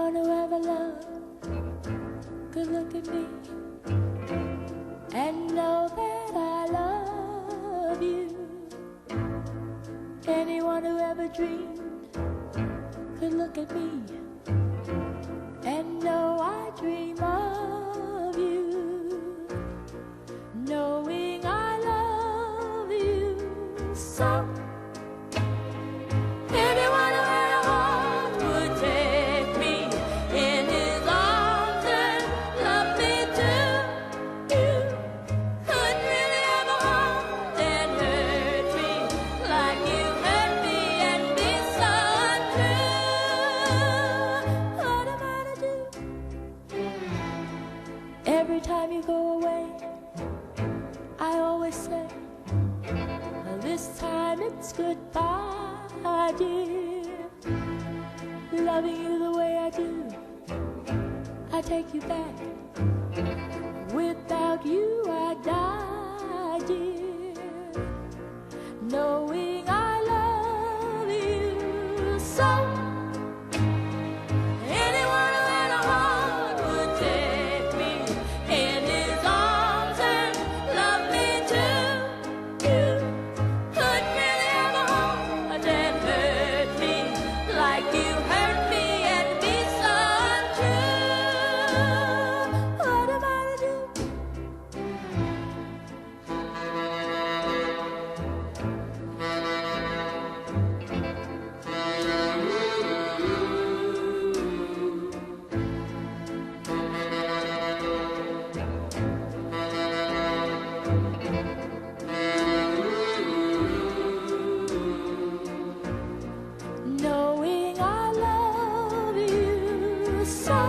Anyone who ever loved could look at me and know that I love you. Anyone who ever dreamed could look at me and know I dream of you, knowing I love you so. Anyone who had a heart would take me in his arms and love me too. You couldn't really have a heart and hurt me like you hurt me and be so untrue. What am I to do? Every time you go away, I always say, well, this time it's goodbye, dear. Loving you the way I do, I take you back. Without you I die, dear. Knowing I love you so. Anyone who had a heart would take me in his arms and love me too. You couldn't really have a heart and hurt me like you hurt me and be so untrue. What am I to do? Knowing I love you so.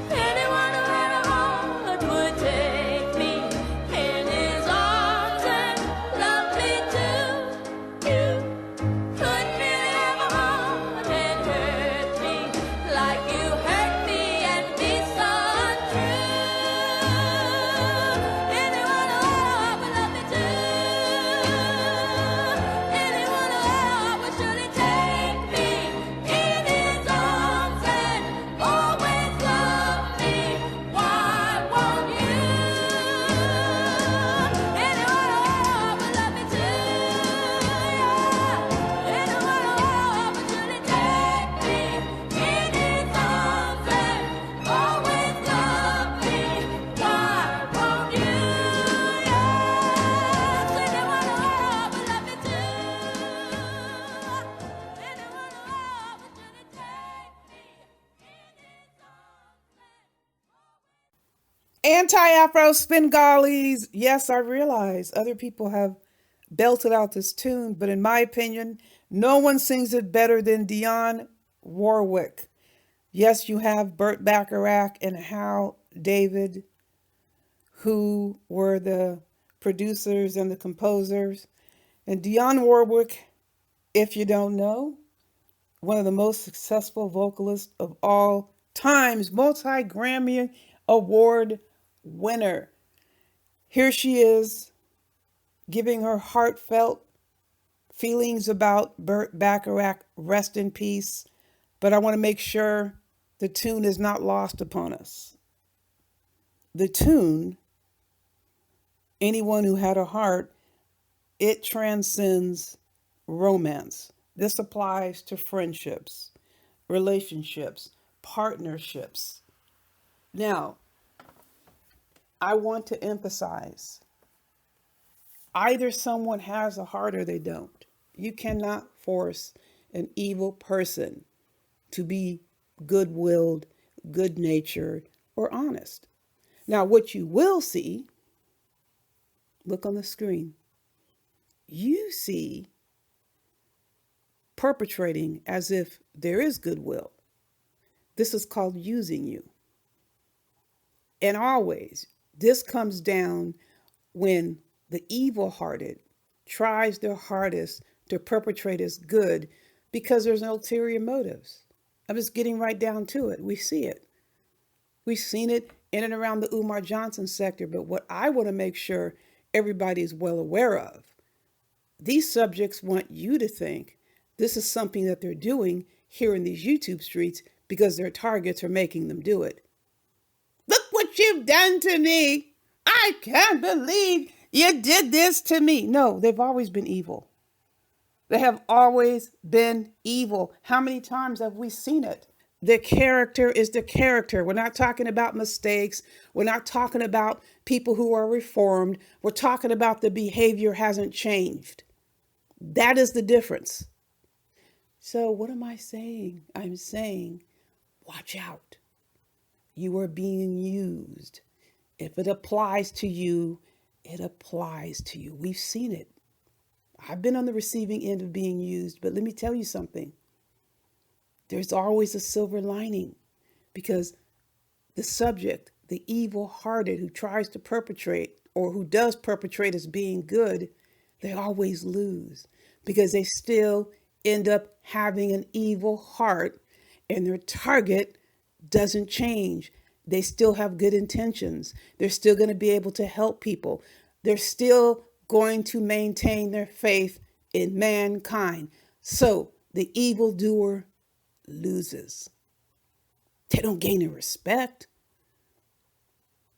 Anyone who had a heart would take me in his arms and love me too. You couldn't really have a heart and hurt me like you hurt me and be so untrue. Anyone who had a heart would love me too. Anyone who had a heart would surely take me in his arms and always love me. Why won't you? Anyone who had a heart would love me too. Yeah. Anyone who had a heart would surely take me in his arms and always love me. Why won't you? Yes, anyone who had a heart would love me too. Anyone who had a heart would surely take me in his arms. Anti-Afro Svengalis. Yes, I realize other people have belted out this tune, but in my opinion, no one sings it better than Dionne Warwick. Yes, you have Burt Bacharach and Hal David, who were the producers and the composers. And Dionne Warwick, if you don't know, one of the most successful vocalists of all times, multi-Grammy Award winner. Here she is giving her heartfelt feelings about Burt Bacharach, rest in peace. But I want to make sure the tune is not lost upon us. The tune, Anyone Who Had a Heart, it transcends romance. This applies to friendships, relationships, partnerships. Now, I want to emphasize, either someone has a heart or they don't. You cannot force an evil person to be good-willed, good-natured, or honest. Now, what you will see, look on the screen, you see perpetrating as if there is goodwill. This is called using you. And always, this comes down when the evil-hearted tries their hardest to perpetrate as good because there's ulterior motives. I'm just getting right down to it. We see it. We've seen it in and around the Umar Johnson sector, but what I want to make sure everybody is well aware of, these subjects want you to think this is something that they're doing here in these YouTube streets because their targets are making them do it. Look what you've done to me. I can't believe you did this to me. No, they've always been evil. They have always been evil. How many times have we seen it? The character is the character. We're not talking about mistakes. We're not talking about people who are reformed. We're talking about the behavior hasn't changed. That is the difference. So, what am I saying? I'm saying, watch out. You are being used. If it applies to you, it applies to you. We've seen it. I've been on the receiving end of being used, but let me tell you something. There's always a silver lining because the subject, the evil hearted who tries to perpetrate or who does perpetrate as being good, they always lose because they still end up having an evil heart and their target doesn't change. They still have good intentions. They're still going to be able to help people. They're still going to maintain their faith in mankind. So the evildoer loses. They don't gain in respect.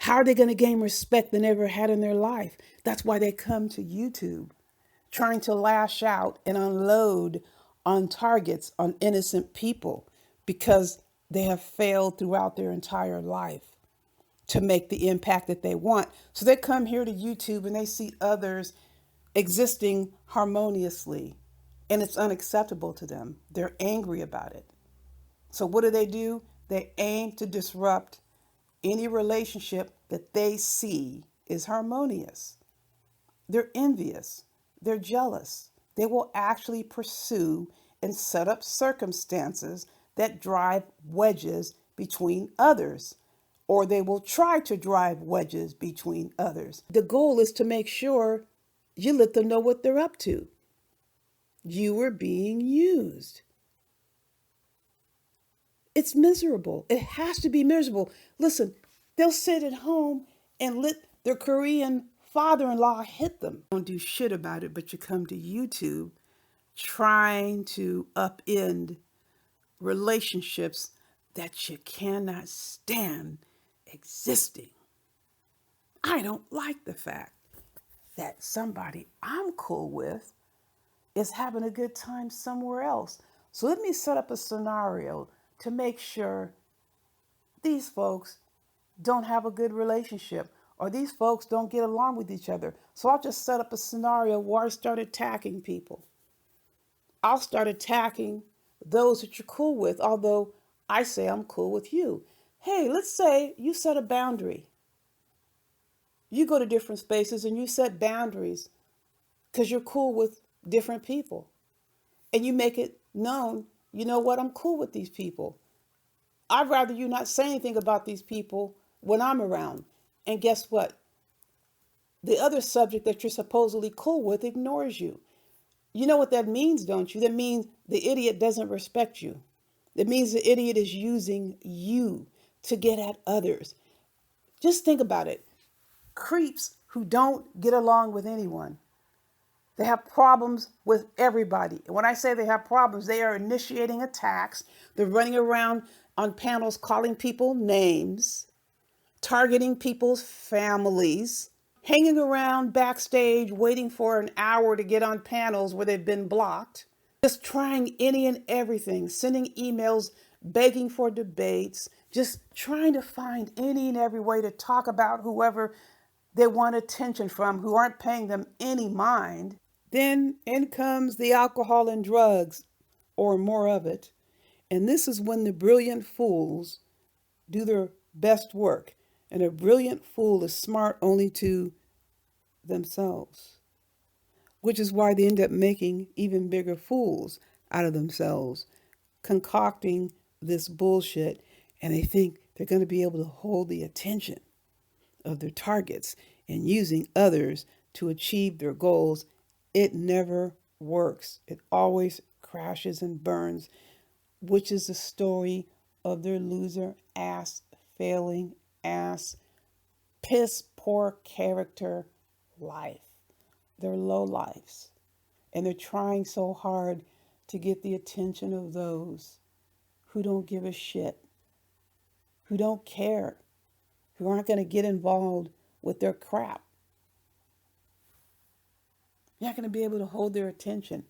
How are they going to gain respect they never had in their life? That's why they come to YouTube, trying to lash out and unload on targets, on innocent people, because they have failed throughout their entire life to make the impact that they want. So they come here to YouTube and they see others existing harmoniously, and it's unacceptable to them. They're angry about it. So what do? They aim to disrupt any relationship that they see is harmonious. They're envious. They're jealous. They will actually pursue and set up circumstances that drive wedges between others, or they will try to drive wedges between others. The goal is to make sure you let them know what they're up to. You are being used. It's miserable. It has to be miserable. Listen, they'll sit at home and let their Korean father-in-law hit them. Don't do shit about it, but you come to YouTube trying to upend relationships that you cannot stand existing. I don't like the fact that somebody I'm cool with is having a good time somewhere else. So let me set up a scenario to make sure these folks don't have a good relationship or these folks don't get along with each other. So I'll just set up a scenario where I start attacking people. I'll start attacking those that you're cool with, although I say I'm cool with you. Hey, let's say you set a boundary. You go to different spaces and you set boundaries because you're cool with different people. And you make it known, you know what, I'm cool with these people. I'd rather you not say anything about these people when I'm around. And guess what? The other subject that you're supposedly cool with ignores you. You know what that means, don't you? That means the idiot doesn't respect you. That means the idiot is using you to get at others. Just think about it. Creeps who don't get along with anyone. They have problems with everybody. And when I say they have problems, they are initiating attacks. They're running around on panels calling people names, targeting people's families, hanging around backstage waiting for an hour to get on panels where they've been blocked, just trying any and everything, sending emails, begging for debates, just trying to find any and every way to talk about whoever they want attention from, who aren't paying them any mind. Then in comes the alcohol and drugs, or more of it. And this is when the brilliant fools do their best work. And a brilliant fool is smart only to themselves, which is why they end up making even bigger fools out of themselves, concocting this bullshit. And they think they're going to be able to hold the attention of their targets and using others to achieve their goals. It never works. It always crashes and burns, which is the story of their loser ass, failing ass, piss poor character life. They're low lives. And they're trying so hard to get the attention of those who don't give a shit, who don't care, who aren't going to get involved with their crap. You're not going to be able to hold their attention.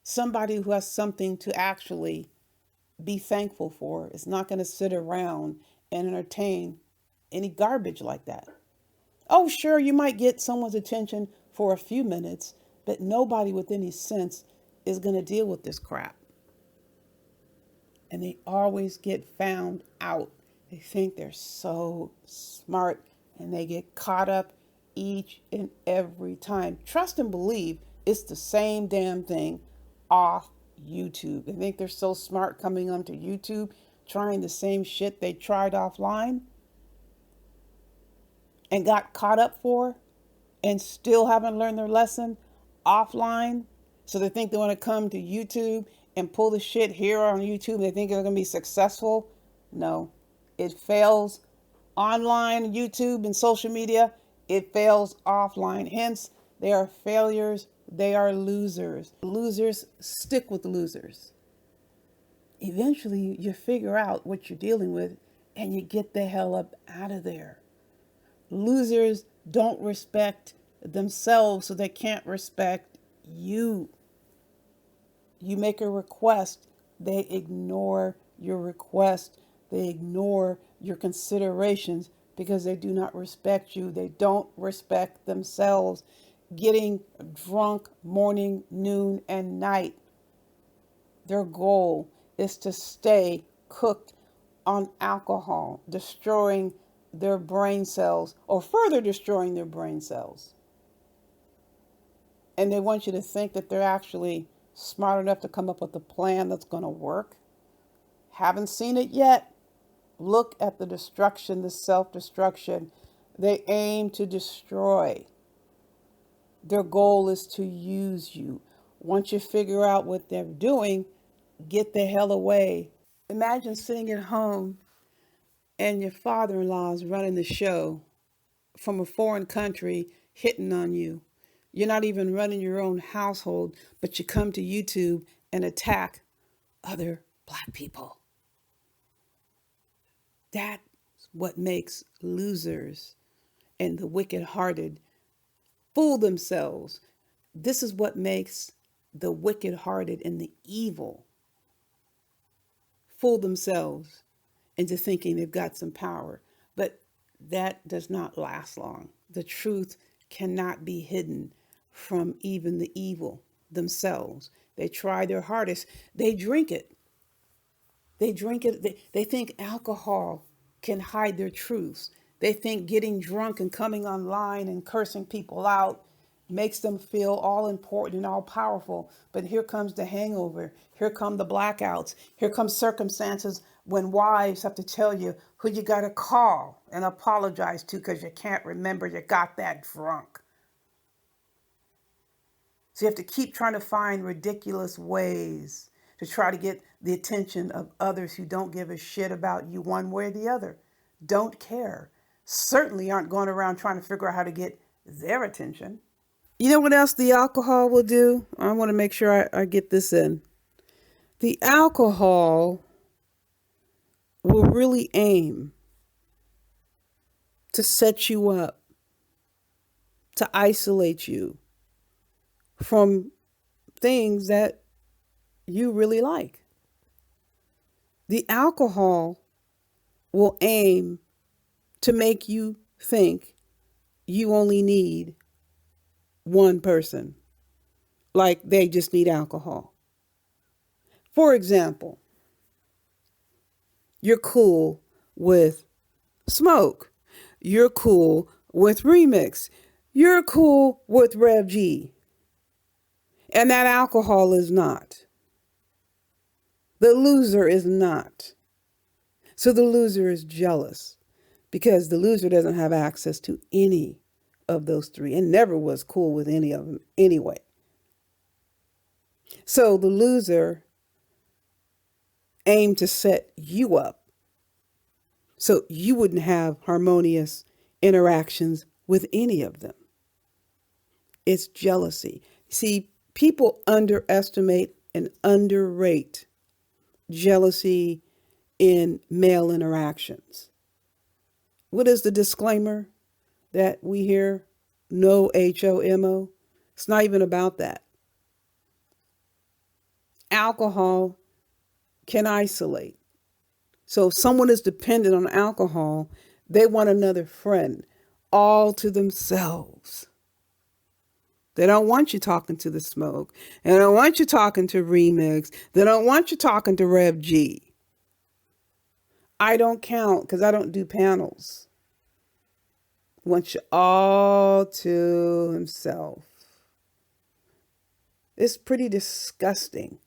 Somebody who has something to actually be thankful for is not going to sit around and entertain any garbage like that. Oh, sure, you might get someone's attention for a few minutes, but nobody with any sense is going to deal with this crap. And they always get found out. They think they're so smart and they get caught up each and every time. Trust and believe it's the same damn thing off YouTube. They think they're so smart coming onto YouTube, trying the same shit they tried offline and got caught up for and still haven't learned their lesson offline. So they think they want to come to YouTube and pull the shit here on YouTube. They think they're going to be successful. No, it fails online, YouTube, and social media. It fails offline. Hence, they are failures. They are losers. Losers stick with losers. Eventually, you figure out what you're dealing with and you get the hell up out of there. Losers don't respect themselves, so they can't respect you. You make a request, they ignore your request. They ignore your considerations because they do not respect you. They don't respect themselves. Getting drunk morning, noon, and night. Their goal is to stay cooked on alcohol, destroying their brain cells or further destroying their brain cells. And they want you to think that they're actually smart enough to come up with a plan that's going to work. Haven't seen it yet. Look at the destruction, the self-destruction. They aim to destroy. Their goal is to use you. Once you figure out what they're doing, get the hell away. Imagine sitting at home and your father-in-law is running the show from a foreign country, hitting on you. You're not even running your own household, but you come to YouTube and attack other black people. That's what makes losers and the wicked-hearted fool themselves. This is what makes the wicked-hearted and the evil fool themselves into thinking they've got some power. But that does not last long. The truth cannot be hidden from even the evil themselves. They try their hardest. They drink it. They drink it. They think alcohol can hide their truths. They think getting drunk and coming online and cursing people out makes them feel all important and all powerful. But here comes the hangover. Here come the blackouts. Here comes circumstances when wives have to tell you who you got to call and apologize to because you can't remember you got that drunk. So you have to keep trying to find ridiculous ways to try to get the attention of others who don't give a shit about you one way or the other. Don't care. Certainly aren't going around trying to figure out how to get their attention. You know what else the alcohol will do? I want to make sure I get this in. The alcohol will really aim to set you up, to isolate you from things that you really like. The alcohol will aim to make you think you only need one person, like they just need alcohol. For example, you're cool with Smoke. You're cool with Remix. You're cool with Rev G. And that alcohol is not. The loser is not. So the loser is jealous because the loser doesn't have access to any of those three and never was cool with any of them anyway. So the loser aimed to set you up so you wouldn't have harmonious interactions with any of them. It's jealousy. See, people underestimate and underrate jealousy in male interactions. What is the disclaimer that we hear? No HOMO. It's not even about that. Alcohol can isolate. So if someone is dependent on alcohol, they want another friend all to themselves. They don't want you talking to the Smoke. They don't want you talking to Remix. They don't want you talking to Rev G. I don't count because I don't do panels. Want you all to himself. It's pretty disgusting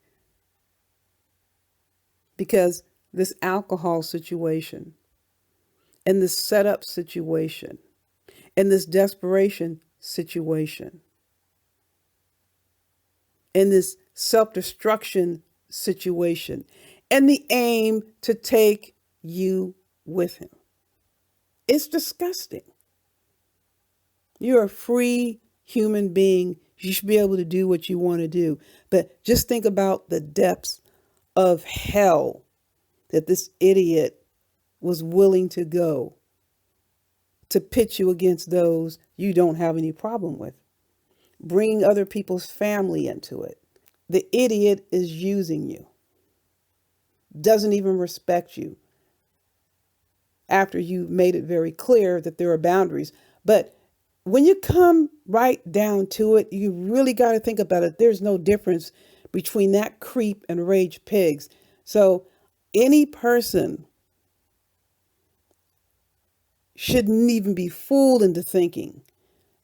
because this alcohol situation and this setup situation and this desperation situation and this self-destruction situation and the aim to take you with him. It's disgusting. You're a free human being. You should be able to do what you want to do. But just think about the depths of hell that this idiot was willing to go to pit you against those you don't have any problem with, bringing other people's family into it. The idiot is using you, doesn't even respect you after you've made it very clear that there are boundaries. But when you come right down to it, you really got to think about it. There's no difference between that creep and rage pigs. So any person shouldn't even be fooled into thinking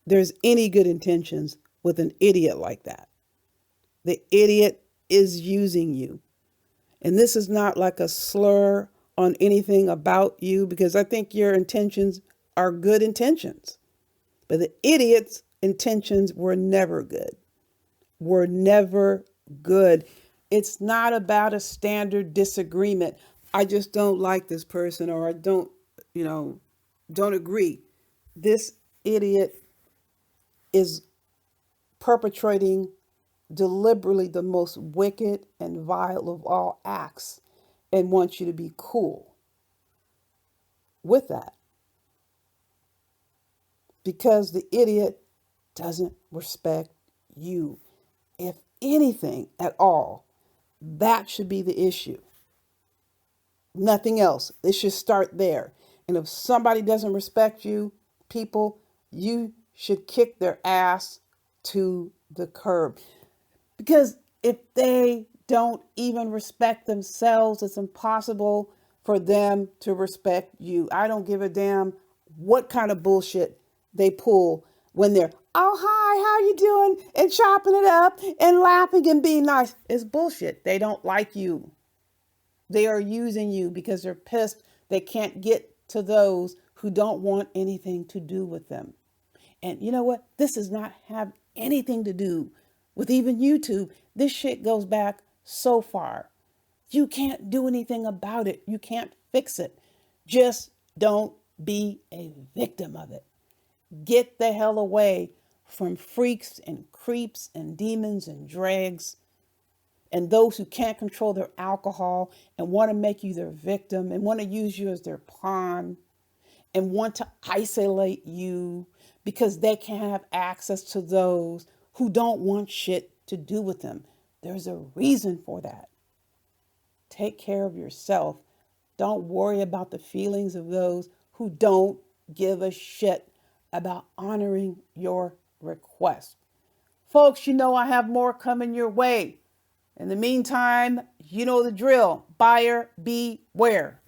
there's any good intentions with an idiot like that. The idiot is using you. And this is not like a slur on anything about you, because I think your intentions are good intentions. But the idiot's intentions were never good. Were never good. It's not about a standard disagreement. I just don't like this person, or I don't agree. This idiot is perpetrating deliberately the most wicked and vile of all acts and wants you to be cool with that, because the idiot doesn't respect you. If anything at all, that should be the issue. Nothing else. It should start there. And if somebody doesn't respect you, people, you should kick their ass to the curb. Because if they don't even respect themselves, it's impossible for them to respect you. I don't give a damn what kind of bullshit they pull when they're, oh, hi, how you doing? And chopping it up and laughing and being nice. It's bullshit. They don't like you. They are using you because they're pissed they can't get to those who don't want anything to do with them. And you know what? This does not have anything to do with even YouTube. This shit goes back so far. You can't do anything about it. You can't fix it. Just don't be a victim of it. Get the hell away from freaks and creeps and demons and dregs and those who can't control their alcohol and want to make you their victim and want to use you as their pawn and want to isolate you because they can't have access to those who don't want shit to do with them. There's a reason for that. Take care of yourself. Don't worry about the feelings of those who don't give a shit about honoring your request. Folks, you know I have more coming your way. In the meantime, you know the drill. Buyer beware.